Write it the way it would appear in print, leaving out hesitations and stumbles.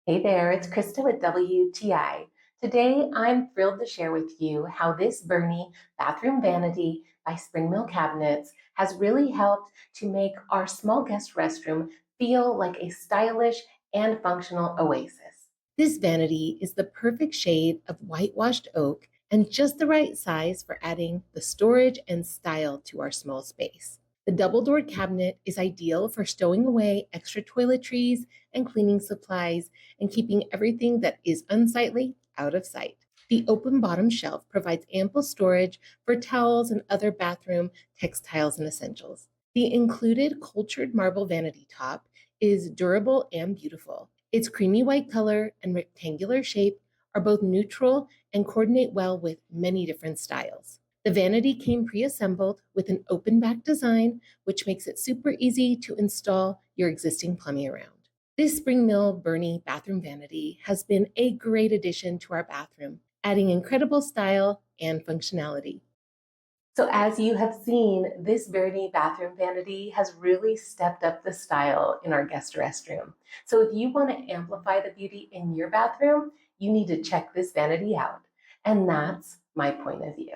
Hey there, it's Krista with WTI. Today, I'm thrilled to share with you how this Bernie bathroom vanity by Spring Mill Cabinets has really helped to make our small guest restroom feel like a stylish and functional oasis. This vanity is the perfect shade of whitewashed oak and just the right size for adding the storage and style to our small space. The double-doored cabinet is ideal for stowing away extra toiletries and cleaning supplies and keeping everything that is unsightly out of sight. The open bottom shelf provides ample storage for towels and other bathroom textiles and essentials. The included cultured marble vanity top is durable and beautiful. Its creamy white color and rectangular shape are both neutral and coordinate well with many different styles. The vanity came pre-assembled with an open back design, which makes it super easy to install your existing plumbing around. This Spring Mill Bernie bathroom vanity has been a great addition to our bathroom, adding incredible style and functionality. So as you have seen, this Vanity bathroom vanity has really stepped up the style in our guest restroom. So if you want to amplify the beauty in your bathroom, you need to check this vanity out. And that's my point of view.